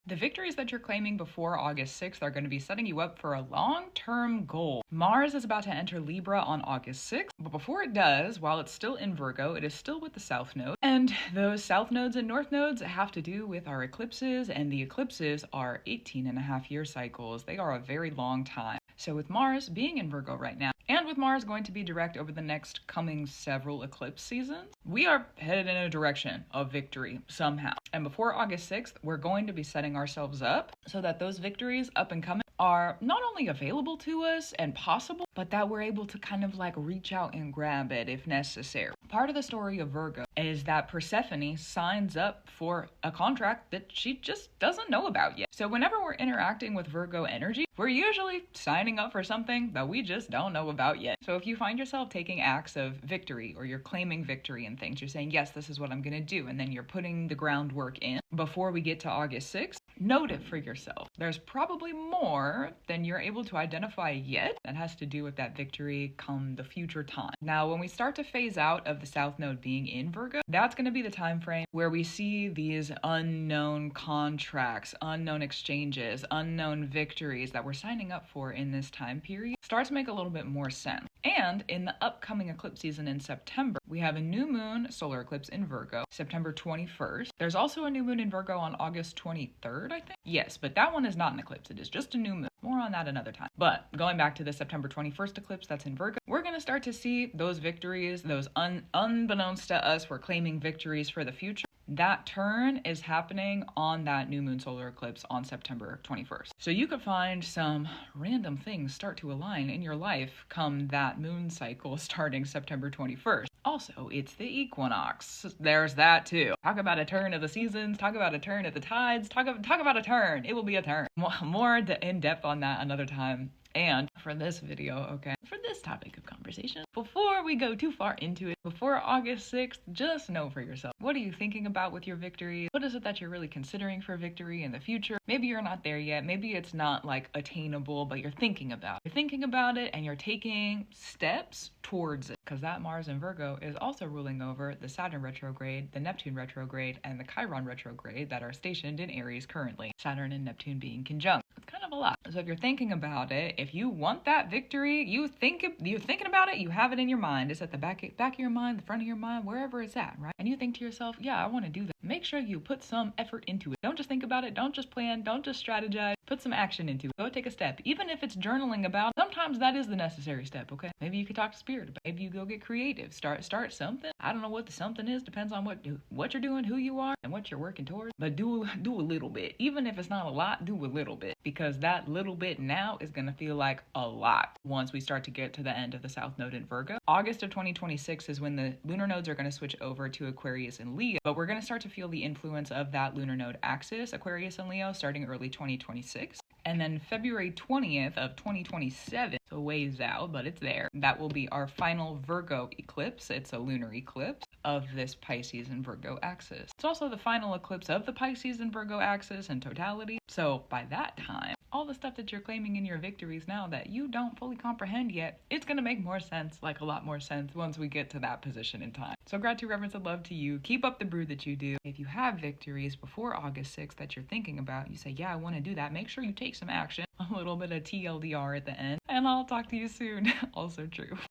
The victories that you're claiming before August 6th are going to be setting you up for a long-term goal. Mars is about to enter Libra on August 6th, but before it does, while it's still in Virgo, it is still with the South Node. And those South Nodes and North Nodes have to do with our eclipses, and the eclipses are 18.5-year cycles. They are a very long time. So with Mars being in Virgo right now, and with Mars going to be direct over the next coming several eclipse seasons, we are headed in a direction of victory somehow. And before August 6th, we're going to be setting ourselves up so that those victories up and coming are not only available to us and possible, but that we're able to kind of like reach out and grab it if necessary. Part of the story of Virgo is that Persephone signs up for a contract that she just doesn't know about yet. So whenever we're interacting with Virgo energy, we're usually signing up for something that we just don't know about yet. So if you find yourself taking acts of victory, or you're claiming victory in things, you're saying, yes, this is what I'm going to do, and then you're putting the groundwork in before we get to August 6th, note it for yourself. There's probably more than you're able to identify yet that has to do with that victory come the future time. Now, when we start to phase out of the South Node being in Virgo, that's going to be the time frame where we see these unknown contracts, unknown exchanges, unknown victories that we're signing up for in this time period start to make a little bit more sense. And in the upcoming eclipse season in September, we have a new moon solar eclipse in Virgo, September 21st. There's also a new moon in Virgo on August 23rd, I think. Yes, but that one is not an eclipse. It is just a new moon. More on that another time. But going back to the September 21st eclipse that's in Virgo, we're going to start to see those victories, those unbeknownst to us, we're claiming victories for the future. That turn is happening on that new moon solar eclipse on September 21st. So you could find some random things start to align in your life come that moon cycle starting September 21st. Also, it's the equinox. There's that too. Talk about a turn of the seasons, talk about a turn of the tides, talk about a turn. It will be a turn. More in depth on that another time. And for this video, okay, for this topic of conversation, before we go too far into it, before August 6th, just know for yourself, what are you thinking about with your victory? What is it that you're really considering for victory in the future? Maybe you're not there yet. Maybe it's not like attainable, but you're thinking about it. You're thinking about it and you're taking steps towards it, because that Mars in Virgo is also ruling over the Saturn retrograde, the Neptune retrograde, and the Chiron retrograde that are stationed in Aries currently. Saturn and Neptune being conjunct. It's kind of a lot. So if you're thinking about it, if you want that victory, you're thinking about it, you have it in your mind. It's at the back of your mind, the front of your mind, wherever it's at, right? And you think to yourself, yeah, I want to do that. Make sure you put some effort into it. Don't just think about it. Don't just plan. Don't just strategize. Put some action into it. Go take a step. Even if it's journaling about it, sometimes that is the necessary step, okay? Maybe you could talk to spirit about it. Maybe you go get creative. Start something. I don't know what the something is. Depends on what you're doing, who you are, and what you're working towards. But do a little bit. Even if it's not a lot, do a little bit. Because that little bit now is going to feel like a lot once we start to get to the end of the South Node in Virgo. August of 2026 is when the lunar nodes are going to switch over to Aquarius and Leo. But we're going to start to feel the influence of that lunar node axis, Aquarius and Leo, starting early 2026. And then February 20th of 2027, so ways out, but it's there. That will be our final Virgo eclipse. It's a lunar eclipse of this Pisces and Virgo axis. It's also the final eclipse of the Pisces and Virgo axis in totality. So by that time, all the stuff that you're claiming in your victories now that you don't fully comprehend yet, it's going to make more sense, like a lot more sense once we get to that position in time. So gratitude, reverence, and love to you. Keep up the brew that you do. If you have victories before August 6th that you're thinking about, you say, yeah, I want to do that. Make sure you take some action. A little bit of TLDR at the end. And I'll talk to you soon. Also true.